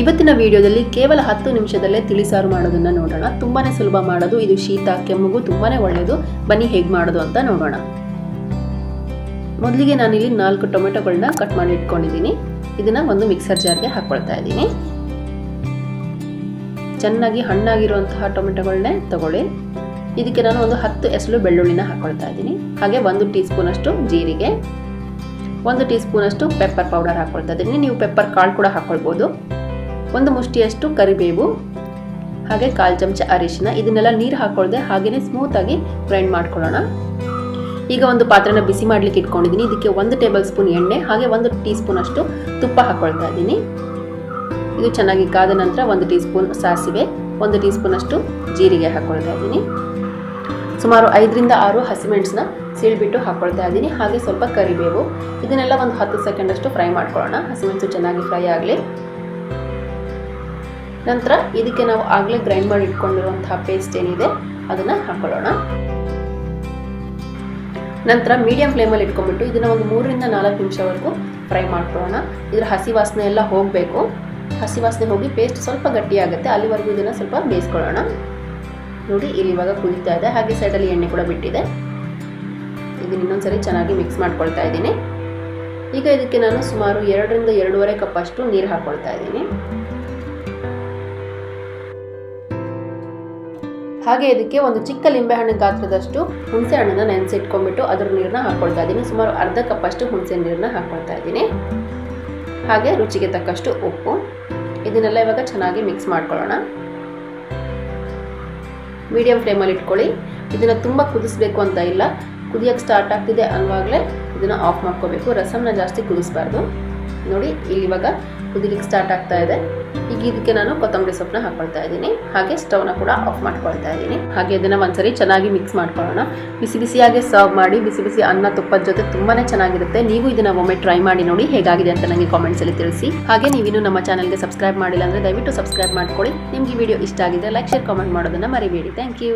ಇವತ್ತಿನ ವಿಡಿಯೋದಲ್ಲಿ ಕೇವಲ 10 ನಿಮಿಷದಲ್ಲೇ ತಿಳಿ ಸಾರು ಮಾಡೋದನ್ನ ನೋಡೋಣ. ತುಂಬಾನೇ ಸುಲಭ ಮಾಡೋದು. ಇದು ಶೀತ ಕೆಮ್ಮಿಗೂ ತುಂಬಾನೇ ಒಳ್ಳೆಯದು. ಬನ್ನಿ ಹೇಗೆ ಮಾಡೋದು ಅಂತ ನೋಡೋಣ. ಮೊದಲಿಗೆ ನಾನು ಇಲ್ಲಿ 4 ಟೊಮೆಟೊಗಳನ್ನ ಕಟ್ ಮಾಡಿ ಇಟ್ಕೊಂಡಿದ್ದೀನಿ. ಇದನ್ನ ಒಂದು ಮಿಕ್ಸರ್ ಜಾರ್ಗೆ ಹಾಕೊಳ್ತಾ ಇದ್ದೀನಿ. ಚೆನ್ನಾಗಿ ಹಣ್ಣಾಗಿರುವಂತಹ ಟೊಮೆಟೊಗಳನ್ನೇ ತಗೊಳ್ಳಿ. ಇದಕ್ಕೆ ನಾನು ಒಂದು 10 ಎಸಳು ಬೆಳ್ಳುಳ್ಳಿನ ಹಾಕೊಳ್ತಾ ಇದ್ದೀನಿ. ಹಾಗೆ 1 ಟೀ ಸ್ಪೂನ್ ಅಷ್ಟು ಜೀರಿಗೆ, 1 ಟೀ ಸ್ಪೂನ್ ಅಷ್ಟು ಪೆಪ್ಪರ್ ಪೌಡರ್ ಹಾಕೊಳ್ತಾ ಇದ್ದೀನಿ. ನೀವು ಪೆಪ್ಪರ್ ಕಾಳು ಕೂಡ ಹಾಕೊಳ್ಬೋದು. 1 ಮುಷ್ಟಿಯಷ್ಟು ಕರಿಬೇವು, ಹಾಗೆ 1/4 ಚಮಚ ಅರಿಶಿನ. ಇದನ್ನೆಲ್ಲ ನೀರು ಹಾಕೊಳ್ಳದೆ ಹಾಗೇನೆ ಸ್ಮೂತ್ ಆಗಿ ಗ್ರೈಂಡ್ ಮಾಡ್ಕೊಳ್ಳೋಣ. ಈಗ ಒಂದು ಪಾತ್ರೆನ ಬಿಸಿ ಮಾಡ್ಲಿಕ್ಕೆ ಇಟ್ಕೊಂಡಿದ್ದೀನಿ. ಇದಕ್ಕೆ 1 ಟೇಬಲ್ ಸ್ಪೂನ್ ಎಣ್ಣೆ ಹಾಗೆ 1 ಟೀ ಸ್ಪೂನ್ ಅಷ್ಟು ತುಪ್ಪ ಹಾಕೊಳ್ತಾ ಇದ್ದೀನಿ. ಇದು ಚೆನ್ನಾಗಿ ಕಾದ ನಂತರ 1 ಟೀ ಸ್ಪೂನ್ ಸಾಸಿವೆ, 1 ಟೀ ಸ್ಪೂನ್ ಅಷ್ಟು ಜೀರಿಗೆ ಹಾಕೊಳ್ತಾ ಇದ್ದೀನಿ. ಸುಮಾರು 5 ರಿಂದ 6 ಹಸಿಮೆಣಸನ್ನ ಸೀಳ್ಬಿಟ್ಟು ಹಾಕೊಳ್ತಾ ಇದ್ದೀನಿ. ಹಾಗೆ ಸ್ವಲ್ಪ ಕರಿಬೇವು. ಇದನ್ನೆಲ್ಲ ಒಂದು 10 ಸೆಕೆಂಡ್ ಅಷ್ಟು ಫ್ರೈ ಮಾಡ್ಕೊಳ್ಳೋಣ. ಹಸಿಮೆಣಸು ಚೆನ್ನಾಗಿ ಫ್ರೈ ಆಗಲಿ. ನಂತರ ಇದಕ್ಕೆ ನಾವು ಆಗಲೇ ಗ್ರೈಂಡ್ ಮಾಡಿ ಇಟ್ಕೊಂಡಿರುವಂತಹ ಪೇಸ್ಟ್ ಏನಿದೆ ಅದನ್ನ ಹಾಕೊಳ್ಳೋಣ. ನಂತರ ಮೀಡಿಯಂ ಫ್ಲೇಮಲ್ಲಿ ಇಟ್ಕೊಂಡ್ಬಿಟ್ಟು ಇದನ್ನ ಒಂದು 3 ರಿಂದ 4 ನಿಮಿಷವರೆಗೂ ಫ್ರೈ ಮಾಡ್ಕೊಳ್ಳೋಣ. ಇದರ ಹಸಿ ವಾಸನೆ ಎಲ್ಲ ಹೋಗಬೇಕು. ಹಸಿ ವಾಸನೆ ಹೋಗಿ ಪೇಸ್ಟ್ ಸ್ವಲ್ಪ ಗಟ್ಟಿಯಾಗುತ್ತೆ. ಅಲ್ಲಿವರೆಗೂ ಇದನ್ನ ಸ್ವಲ್ಪ ಬೇಯಿಸ್ಕೊಳ್ಳೋಣ. ನೋಡಿ ಇಲ್ಲಿ ಇವಾಗ ಕುದೀತಾ ಇದೆ. ಹಾಗೆ ಸೈಡಲ್ಲಿ ಎಣ್ಣೆ ಕೂಡ ಬಿಟ್ಟಿದೆ. ಇದನ್ನ ಇನ್ನೊಂದ್ಸರಿ ಚೆನ್ನಾಗಿ ಮಿಕ್ಸ್ ಮಾಡ್ಕೊಳ್ತಾ ಇದ್ದೀನಿ. ಈಗ ಇದಕ್ಕೆ ನಾನು ಸುಮಾರು 2 ರಿಂದ 2.5 ಕಪ್ ಅಷ್ಟು ನೀರು ಹಾಕೊಳ್ತಾ ಇದ್ದೀನಿ. ಹಾಗೆ ಇದಕ್ಕೆ ಒಂದು ಚಿಕ್ಕ ಲಿಂಬೆಹಣ್ಣು ಗಾತ್ರದಷ್ಟು ಹುಣಸೆ ಹಣ್ಣನ್ನ ನೆನೆಸಿಟ್ಕೊಂಡ್ಬಿಟ್ಟು ಅದರ ನೀರನ್ನ ಹಾಕೊಳ್ತಾ ಇದ್ದೀನಿ. ಸುಮಾರು ಅರ್ಧ ಕಪ್ ಅಷ್ಟು ಹುಣಸೆ ನೀರನ್ನ ಹಾಕೊಳ್ತಾ ಇದ್ದೀನಿ. ಹಾಗೆ ರುಚಿಗೆ ತಕ್ಕಷ್ಟು ಉಪ್ಪು. ಇದನ್ನೆಲ್ಲ ಇವಾಗ ಚೆನ್ನಾಗಿ ಮಿಕ್ಸ್ ಮಾಡ್ಕೊಳ್ಳೋಣ. ಮೀಡಿಯಂ ಫ್ಲೇಮಲ್ಲಿ ಇಟ್ಕೊಳ್ಳಿ. ಇದನ್ನ ತುಂಬ ಕುದಿಸ್ಬೇಕು ಅಂತ ಇಲ್ಲ. ಕುದಿಯಕ್ಕೆ ಸ್ಟಾರ್ಟ್ ಆಗ್ತಿದೆ ಅನ್ನುವಾಗಲೇ ಇದನ್ನ ಆಫ್ ಮಾಡ್ಕೋಬೇಕು. ರಸಮ್ನ ಜಾಸ್ತಿ ಕುದಿಸ್ಬಾರ್ದು. ನೋಡಿ ಇಲ್ಲಿ ಇವಾಗ ಕುದಿಲಿಕ್ಕೆ ಸ್ಟಾರ್ಟ್ ಆಗ್ತಾ ಇದೆ. ಈಗ ಇದಕ್ಕೆ ನಾನು ಕೊತ್ತಂಬರಿ ಸೊಪ್ಪನ್ನ ಹಾಕೊಳ್ತಾ ಇದ್ದೀನಿ. ಹಾಗೆ ಸ್ಟವ್ನ ಕೂಡ ಆಫ್ ಮಾಡ್ಕೊಳ್ತಾ ಇದ್ದೀನಿ. ಹಾಗೆ ಇದನ್ನ ಒಂದ್ಸರಿ ಚೆನ್ನಾಗಿ ಮಿಕ್ಸ್ ಮಾಡ್ಕೊಳ್ಳೋಣ. ಬಿಸಿ ಬಿಸಿಯಾಗಿ ಸರ್ವ್ ಮಾಡಿ. ಬಿಸಿ ಬಿಸಿ ಅನ್ನ ತುಪ್ಪದ ಜೊತೆ ತುಂಬಾನೇ ಚೆನ್ನಾಗಿರುತ್ತೆ. ನೀವು ಇದನ್ನ ಒಮ್ಮೆ ಟ್ರೈ ಮಾಡಿ ನೋಡಿ ಹೇಗಾಗಿದೆ ಅಂತ ನನಗೆ ಕಾಮೆಂಟ್ಸ್ ಅಲ್ಲಿ ತಿಳಿಸಿ. ಹಾಗೆ ನೀವಿನ್ನು ನಮ್ಮ ಚಾನಲ್ಗೆ ಸಬ್ಸ್ಕ್ರೈಬ್ ಮಾಡಿಲ್ಲ ಅಂದ್ರೆ ದಯವಿಟ್ಟು ಸಬ್ಸ್ಕ್ರೈಬ್ ಮಾಡ್ಕೊಳ್ಳಿ. ನಿಮ್ಗೆ ಈ ವಿಡಿಯೋ ಇಷ್ಟ ಆಗಿದೆ ಲೈಕ್ ಶೇರ್ ಕಾಮೆಂಟ್ ಮಾಡೋದನ್ನ ಮರಿಬೇಡಿ. Thank you.